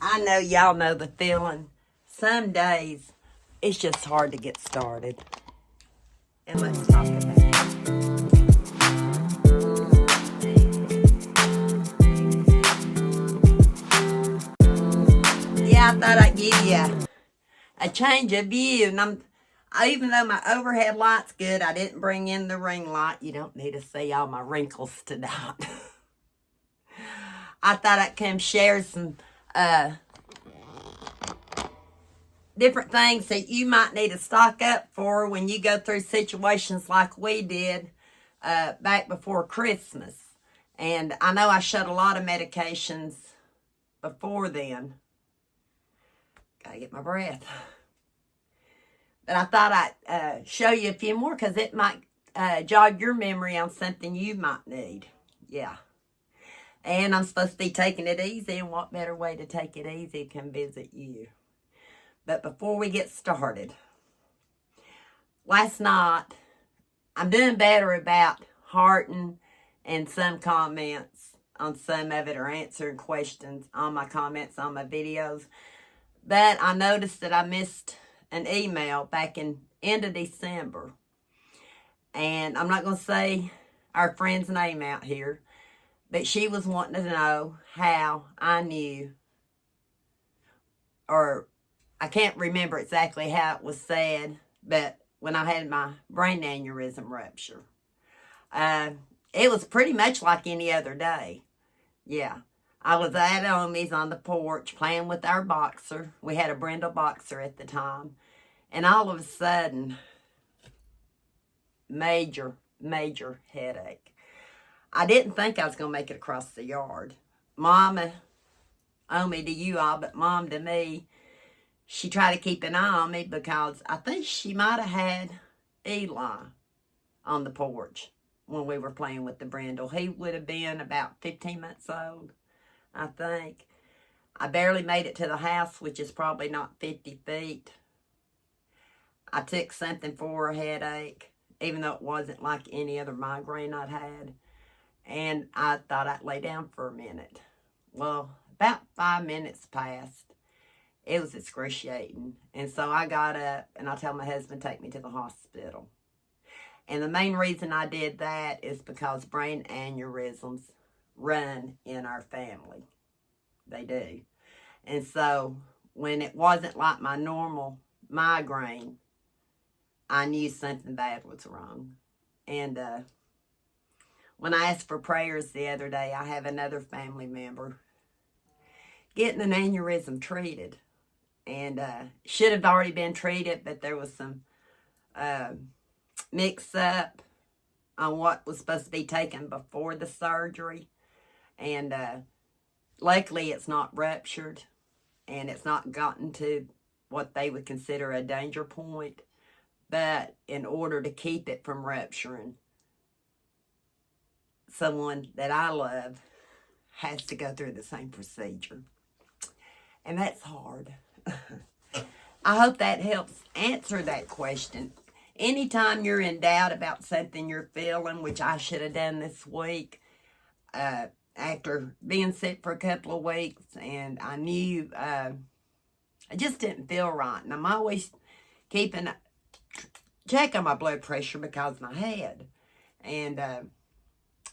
I know y'all know the feeling. Some days, it's just hard to get started. And let's talk about it. Yeah, I thought I'd give you a change of view. And even though my overhead light's good, I didn't bring in the ring light. You don't need to see all my wrinkles tonight. I thought I'd come share some different things that you might need to stock up for when you go through situations like we did back before Christmas. And I know I showed a lot of medications before then. Gotta get my breath. But I thought I'd show you a few more because it might jog your memory on something you might need. Yeah. And I'm supposed to be taking it easy, and what better way to take it easy can visit you. But before we get started, last night, I'm doing better about hearting and some comments on some of it, or answering questions on my comments on my videos. But I noticed that I missed an email back in end of December. And I'm not going to say our friend's name out here, but she was wanting to know how I knew, or I can't remember exactly how it was said, but when I had my brain aneurysm rupture. It was pretty much like any other day. Yeah. I was at Omi's on the porch playing with our boxer. We had a Brindle boxer at the time. And all of a sudden, major headache. I didn't think I was going to make it across the yard. Mama, Omi to you all, but Mom to me, she tried to keep an eye on me because I think she might have had Eli on the porch when we were playing with the Brindle. He would have been about 15 months old, I think. I barely made it to the house, which is probably not 50 feet. I took something for a headache, even though it wasn't like any other migraine I'd had. And I thought I'd lay down for a minute. Well, about 5 minutes passed. It was excruciating. And so I got up and I told my husband to take me to the hospital. And the main reason I did that is because brain aneurysms run in our family. They do. And so when it wasn't like my normal migraine, I knew something bad was wrong. And when I asked for prayers the other day, I have another family member getting an aneurysm treated. And should have already been treated, but there was some mix-up on what was supposed to be taken before the surgery. And luckily it's not ruptured, and it's not gotten to what they would consider a danger point. But in order to keep it from rupturing, someone that I love has to go through the same procedure. And that's hard. I hope that helps answer that question. Anytime you're in doubt about something you're feeling, which I should have done this week, after being sick for a couple of weeks, and I knew I just didn't feel right. And I'm always keeping check on my blood pressure because of my head. And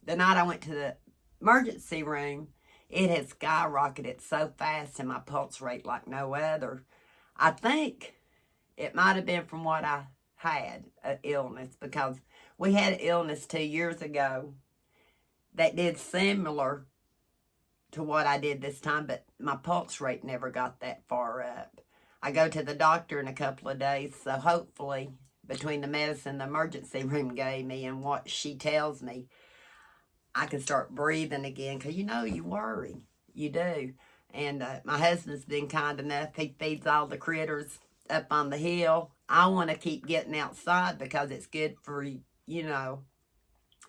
the night I went to the emergency room, it had skyrocketed so fast, and my pulse rate like no other. I think it might have been from what I had, an illness, because we had an illness 2 years ago that did similar to what I did this time, but my pulse rate never got that far up. I go to the doctor in a couple of days, so hopefully between the medicine the emergency room gave me and what she tells me, I can start breathing again, because you worry. You do. And my husband's been kind enough. He feeds all the critters up on the hill. I want to keep getting outside because it's good for,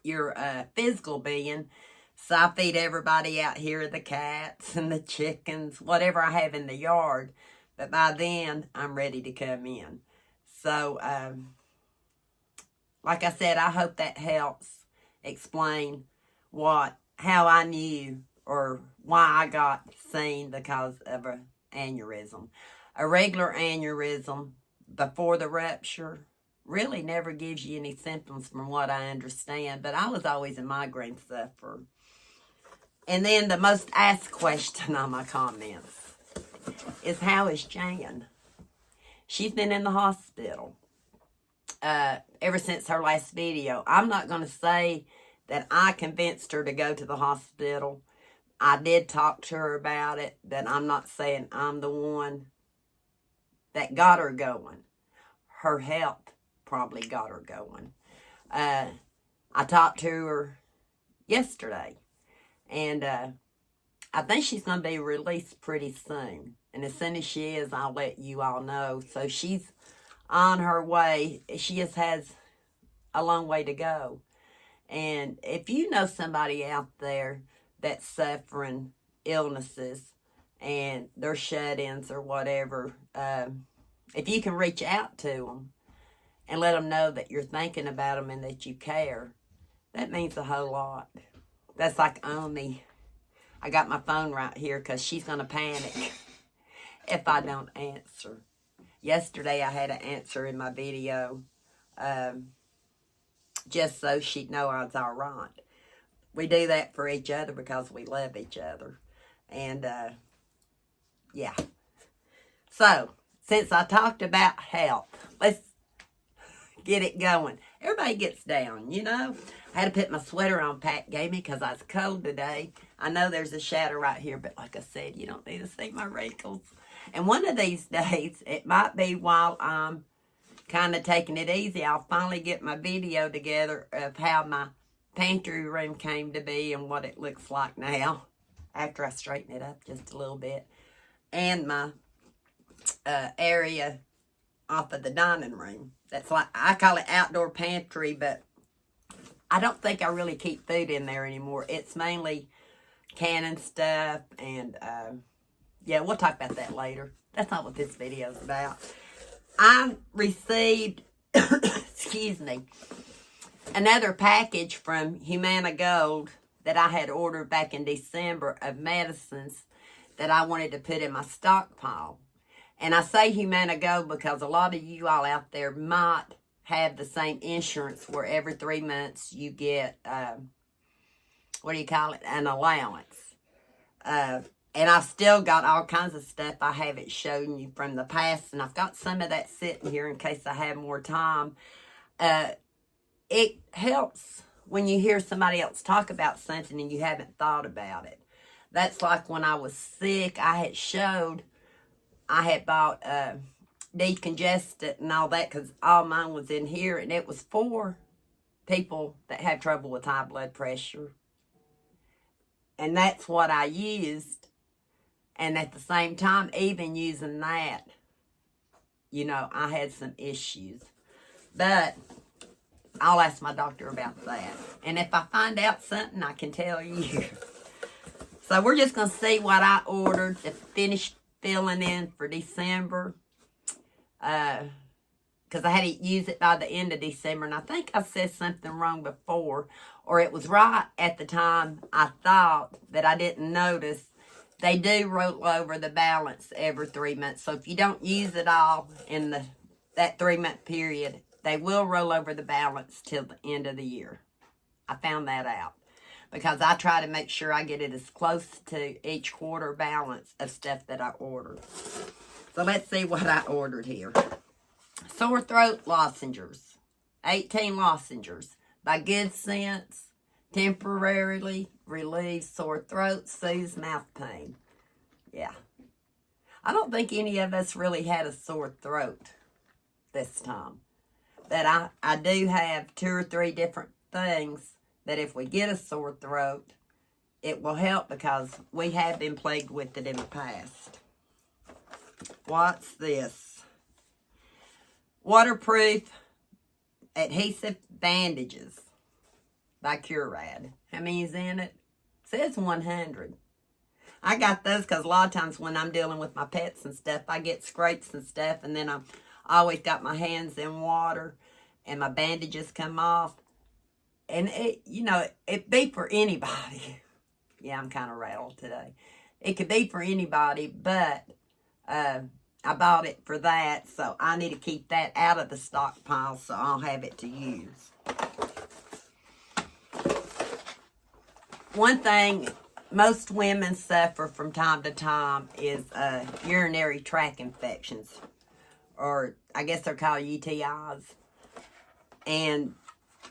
your physical being. So I feed everybody out here, the cats and the chickens, whatever I have in the yard. But by then, I'm ready to come in. So, like I said, I hope that helps explain how I knew or why I got seen because of an aneurysm. A regular aneurysm before the rupture really never gives you any symptoms from what I understand, but I was always a migraine sufferer. And then the most asked question on my comments is, how is Jan? She's been in the hospital ever since her last video. I'm not going to say that I convinced her to go to the hospital. I did talk to her about it, but I'm not saying I'm the one that got her going. Her health probably got her going. I talked to her yesterday, and I think she's going to be released pretty soon. And as soon as she is, I'll let you all know. So she's on her way. She just has a long way to go. And if you know somebody out there that's suffering illnesses and they're shut-ins or whatever, if you can reach out to them and let them know that you're thinking about them and that you care, that means a whole lot. That's like Omi. I got my phone right here because she's going to panic if I don't answer. Yesterday I had an answer in my video just so she'd know I was all right. We do that for each other because we love each other. And, yeah. So, since I talked about health, let's get it going. Everybody gets down, you know. I had to put my sweater on Pat gave me because I was cold today. I know there's a shadow right here, but like I said, you don't need to see my wrinkles. And one of these days, it might be while I'm kind of taking it easy, I'll finally get my video together of how my pantry room came to be and what it looks like now after I straighten it up just a little bit. And my area off of the dining room. That's like, I call it outdoor pantry, but I don't think I really keep food in there anymore. It's mainly canning stuff and, yeah, we'll talk about that later. That's not what this video is about. I received, excuse me, another package from Humana Gold that I had ordered back in December of medicines that I wanted to put in my stockpile. And I say Humana Gold because a lot of you all out there might have the same insurance where every 3 months you get, what do you call it, an allowance. And I've still got all kinds of stuff I haven't shown you from the past. And I've got some of that sitting here in case I have more time. It helps when you hear somebody else talk about something and you haven't thought about it. That's like when I was sick, I had bought decongestant and all that because all mine was in here. And it was for people that have trouble with high blood pressure. And that's what I used. And at the same time, even using that, you know, I had some issues. But I'll ask my doctor about that. And if I find out something, I can tell you. So we're just going to see what I ordered to finish filling in for December. Because I had to use it by the end of December. And I think I said something wrong before. Or it was right at the time I thought that I didn't notice. They do roll over the balance every 3 months. So if you don't use it all in that 3 month period, they will roll over the balance till the end of the year. I found that out. Because I try to make sure I get it as close to each quarter balance of stuff that I ordered. So let's see what I ordered here. Sore throat lozenges. 18 lozenges. By Good Sense. Temporarily relieves sore throat, soothes mouth pain. Yeah. I don't think any of us really had a sore throat this time. But I do have 2 or 3 different things that if we get a sore throat, it will help because we have been plagued with it in the past. What's this? Waterproof adhesive bandages by Curad. How many is in it? Says 100. I got those because a lot of times when I'm dealing with my pets and stuff, I get scrapes and stuff, and then I always got my hands in water, and my bandages come off. And it, you know, it be for anybody. Yeah, I'm kind of rattled today. It could be for anybody, but I bought it for that, so I need to keep that out of the stockpile so I'll have it to use. One thing most women suffer from time to time is urinary tract infections, or I guess they're called UTIs. And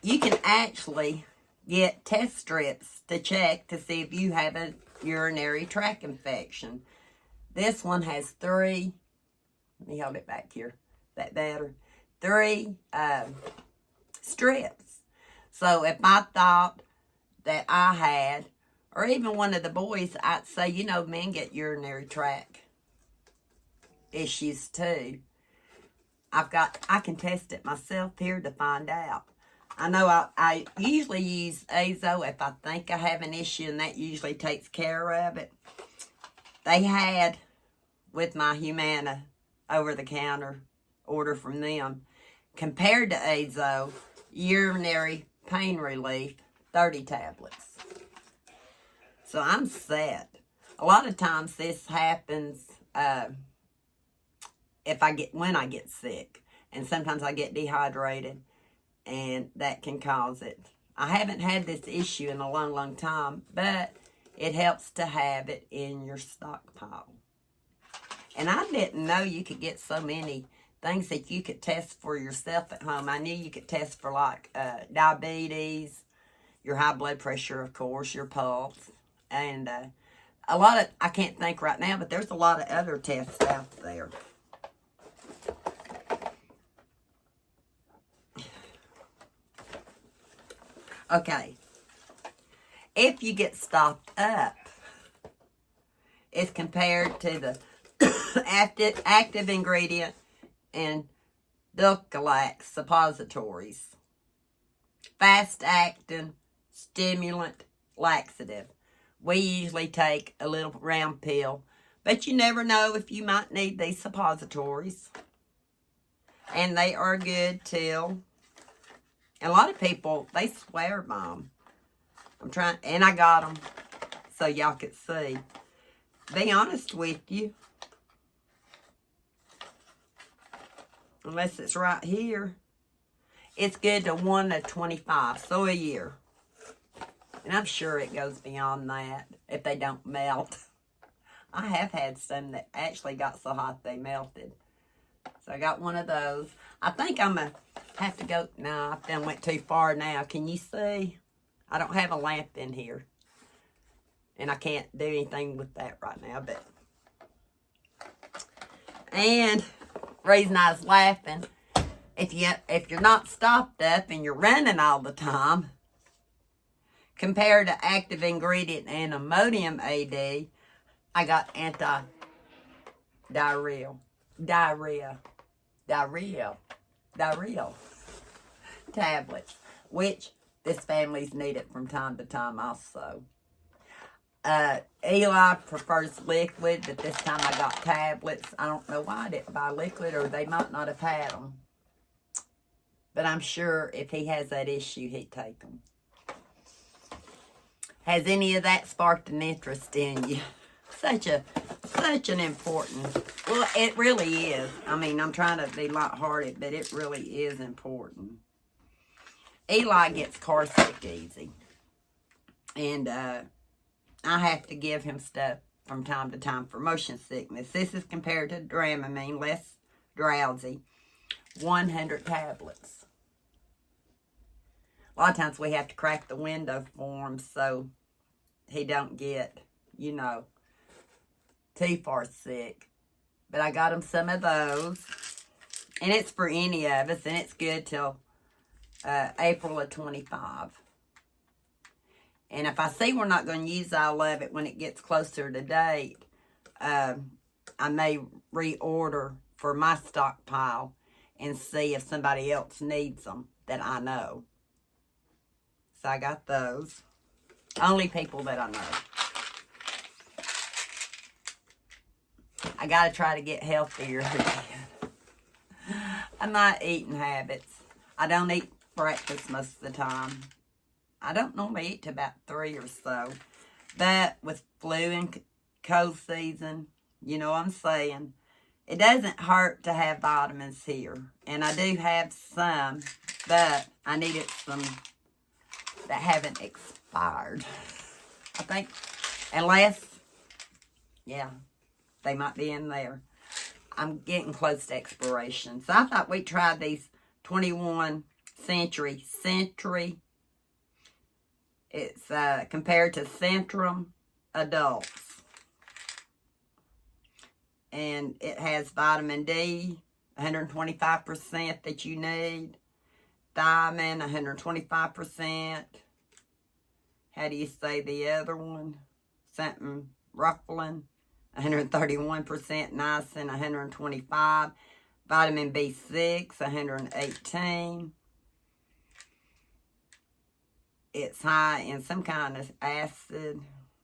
you can actually get test strips to check to see if you have a urinary tract infection. This one has 3, let me hold it back here, that better, 3 strips. So if I thought that I had, or even one of the boys, I'd say, you know, men get urinary tract issues too. I can test it myself here to find out. I know I usually use Azo if I think I have an issue, and that usually takes care of it. They had, with my Humana over-the-counter order from them, compared to Azo, urinary pain relief, 30 tablets. So I'm set. A lot of times this happens when I get sick. And sometimes I get dehydrated, and that can cause it. I haven't had this issue in a long, long time, but it helps to have it in your stockpile. And I didn't know you could get so many things that you could test for yourself at home. I knew you could test for like diabetes, your high blood pressure, of course, your pulse, and a lot of, I can't think right now, but there's a lot of other tests out there. Okay, if you get stocked up, it's compared to the active ingredient in Dulcolax suppositories, fast-acting stimulant laxative. We usually take a little round pill, but you never know if you might need these suppositories. And they are good till, a lot of people, they swear by them. And I got them so y'all could see. Be honest with you. Unless it's right here. It's good to 1 to 25, so a year. And I'm sure it goes beyond that if they don't melt. I have had some that actually got so hot they melted. So I got one of those. I think I'm going to have to go. No, I done went too far now. Can you see? I don't have a lamp in here. And I can't do anything with that right now. But and the reason I was laughing, if you're not stocked up and you're running all the time, compared to active ingredient and ammonium AD, I got diarrhea tablets, which this family's needed from time to time also. Eli prefers liquid, but this time I got tablets. I don't know why I didn't buy liquid, or they might not have had them. But I'm sure if he has that issue, he'd take them. Has any of that sparked an interest in you? Such an important, well, it really is. I mean, I'm trying to be lighthearted, but it really is important. Eli gets car sick easy. And I have to give him stuff from time to time for motion sickness. This is compared to Dramamine, less drowsy. 100 tablets. A lot of times we have to crack the window for him so he don't get, you know, too far sick. But I got him some of those. And it's for any of us. And it's good till April of 25. And if I see we're not going to use all of it when it gets closer to date, I may reorder for my stockpile and see if somebody else needs them that I know. So I got those. Only people that I know. I got to try to get healthier again. My eating habits. I don't eat breakfast most of the time. I don't normally eat till about 3 or so. But with flu and cold season, you know what I'm saying, it doesn't hurt to have vitamins here. And I do have some, but I needed some that haven't expired. I think, unless, yeah, they might be in there. I'm getting close to expiration. So I thought we'd try these 21 Century. It's compared to Centrum Adults. And it has vitamin D, 125% that you need. Thiamine, 125%. How do you say the other one? Something Rufflin, 131%. Niacin, 125. Vitamin B6, 118. It's high in some kind of acid.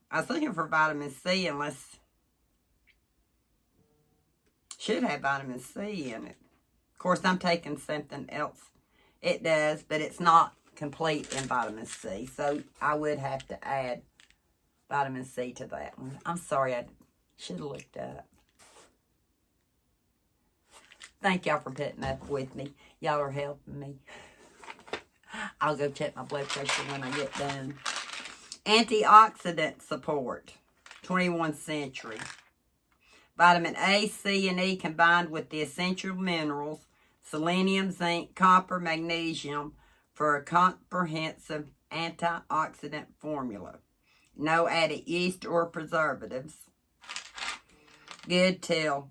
I was looking for vitamin C, unless should have vitamin C in it. Of course, I'm taking something else. It does, but it's not complete in vitamin C. So I would have to add vitamin C to that one. I'm sorry, I should have looked up. Thank y'all for putting up with me. Y'all are helping me. I'll go check my blood pressure when I get done. Antioxidant support. 21 Century. Vitamin A, C, and E combined with the essential minerals, selenium, zinc, copper, magnesium, for a comprehensive antioxidant formula. No added yeast or preservatives. Good till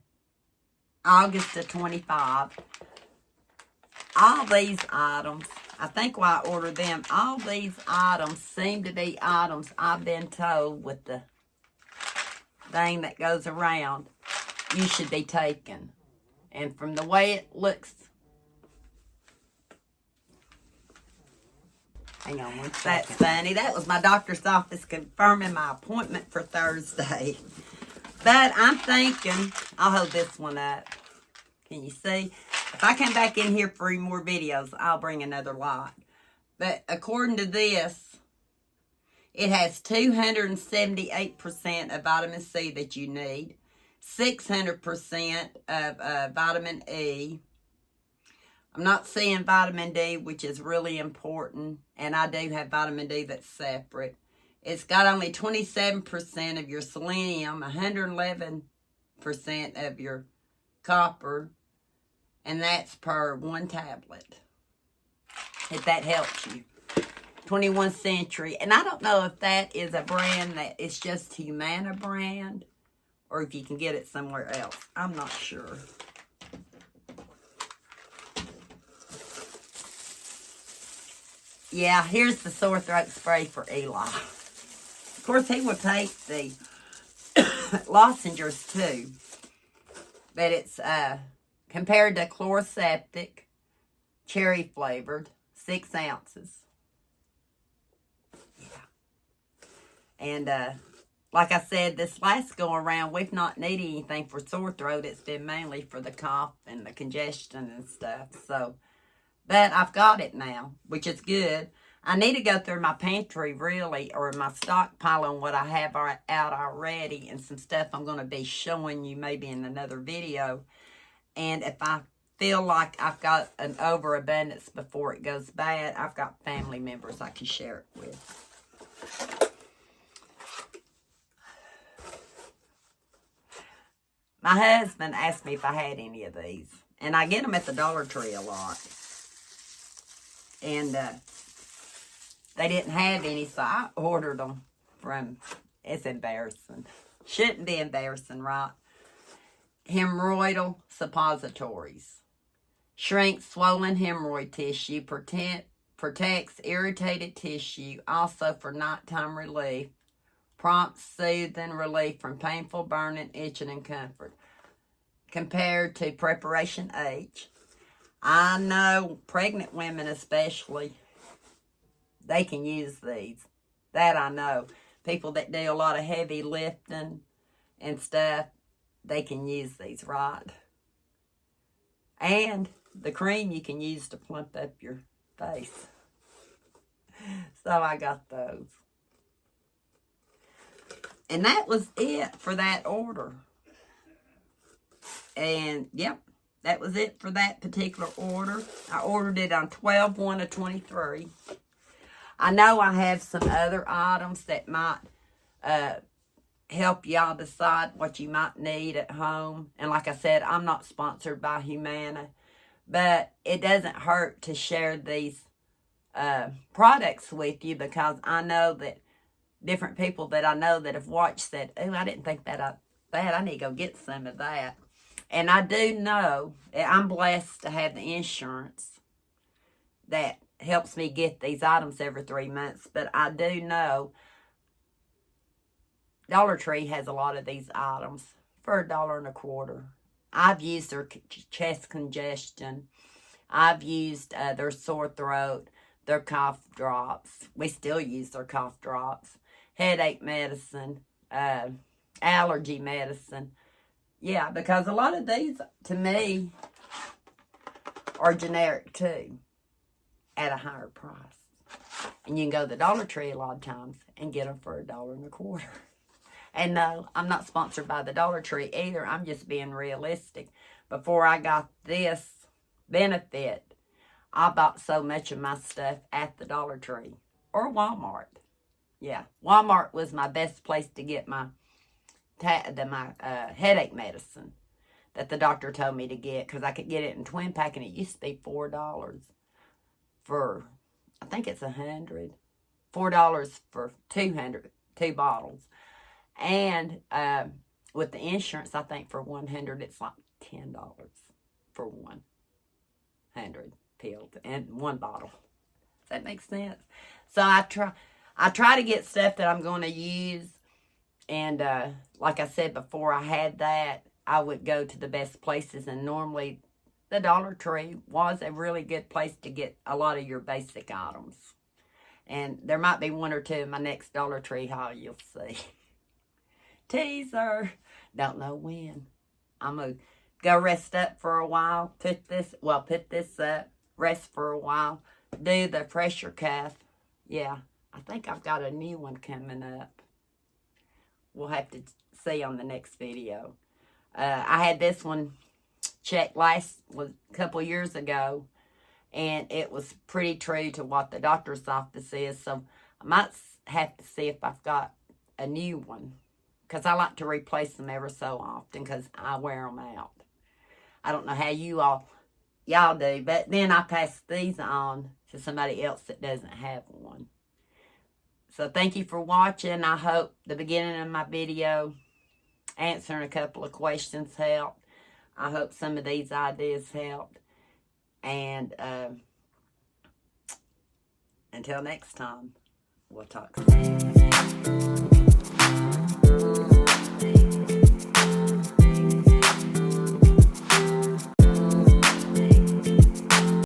August of 25. All these items, I think why I ordered them, all these items seem to be items I've been told with the thing that goes around, you should be taking. And from the way it looks, hang on one second. That's funny. That was my doctor's office confirming my appointment for Thursday. But I'm thinking, I'll hold this one up. Can you see? If I come back in here for more videos, I'll bring another lot. But according to this, it has 278% of vitamin C that you need, 600% of vitamin E. I'm not seeing vitamin D, which is really important, and I do have vitamin D that's separate. It's got only 27% of your selenium, 111% of your copper, and that's per one tablet, if that helps you. 21 Century. And I don't know if that is a brand that is just Humana brand, or if you can get it somewhere else. I'm not sure. Yeah, here's the sore throat spray for Eli. Of course, he will take the lozenges too. But it's compared to chloroseptic, cherry flavored, 6 ounces. Yeah. And like I said, this last go around, we've not needed anything for sore throat. It's been mainly for the cough and the congestion and stuff. So, but I've got it now, which is good. I need to go through my pantry, really, or my stockpile on what I have out already, and some stuff I'm going to be showing you maybe in another video. And if I feel like I've got an overabundance before it goes bad, I've got family members I can share it with. My husband asked me if I had any of these, and I get them at the Dollar Tree a lot. And they didn't have any, so I ordered them from, it's embarrassing. Shouldn't be embarrassing, right? Hemorrhoidal suppositories. Shrinks swollen hemorrhoid tissue, protects irritated tissue, also for nighttime relief, prompts soothing relief from painful burning, itching, and comfort. Compared to Preparation H, I know pregnant women especially, they can use these. That I know. People that do a lot of heavy lifting and stuff, they can use these, right? And the cream you can use to plump up your face. So I got those. And that was it for that order. And, yep, that was it for that particular order. I ordered it on 12/1/23. I know I have some other items that might help y'all decide what you might need at home. And like I said, I'm not sponsored by Humana, but it doesn't hurt to share these products with you, because I know that different people that I know that have watched said, oh, I didn't think that I need to go get some of that. And I do know I'm blessed to have the insurance that helps me get these items every 3 months, but I do know Dollar Tree has a lot of these items for $1.25. I've used their chest congestion. I've used their sore throat, their cough drops. We still use their cough drops. Headache medicine, allergy medicine. Yeah, because a lot of these, to me, are generic too, at a higher price. And you can go to the Dollar Tree a lot of times and get them for $1.25. And no, I'm not sponsored by the Dollar Tree either. I'm just being realistic. Before I got this benefit, I bought so much of my stuff at the Dollar Tree or Walmart. Yeah, Walmart was my best place to get my headache medicine that the doctor told me to get, because I could get it in twin pack, and it used to be $4 for, I think it's 100. $4 for 200, 2 bottles. And with the insurance, I think for 100, it's like $10 for 100 pills and 1 bottle. Does that make sense? So I try to get stuff that I'm going to use. And like I said before, I had that, I would go to the best places. And normally the Dollar Tree was a really good place to get a lot of your basic items. And there might be 1 or 2 in my next Dollar Tree haul, you'll see. Teaser. Don't know when. I'm going to go rest up for a while. Put this up. Rest for a while. Do the pressure cuff. Yeah, I think I've got a new one coming up. We'll have to see on the next video. I had this one checked a couple years ago, and it was pretty true to what the doctor's office is. So I might have to see if I've got a new one, because I like to replace them ever so often, because I wear them out. I don't know how y'all do, but then I pass these on to somebody else that doesn't have one. So thank you for watching. I hope the beginning of my video answering a couple of questions helped. I hope some of these ideas helped. And until next time, we'll talk soon.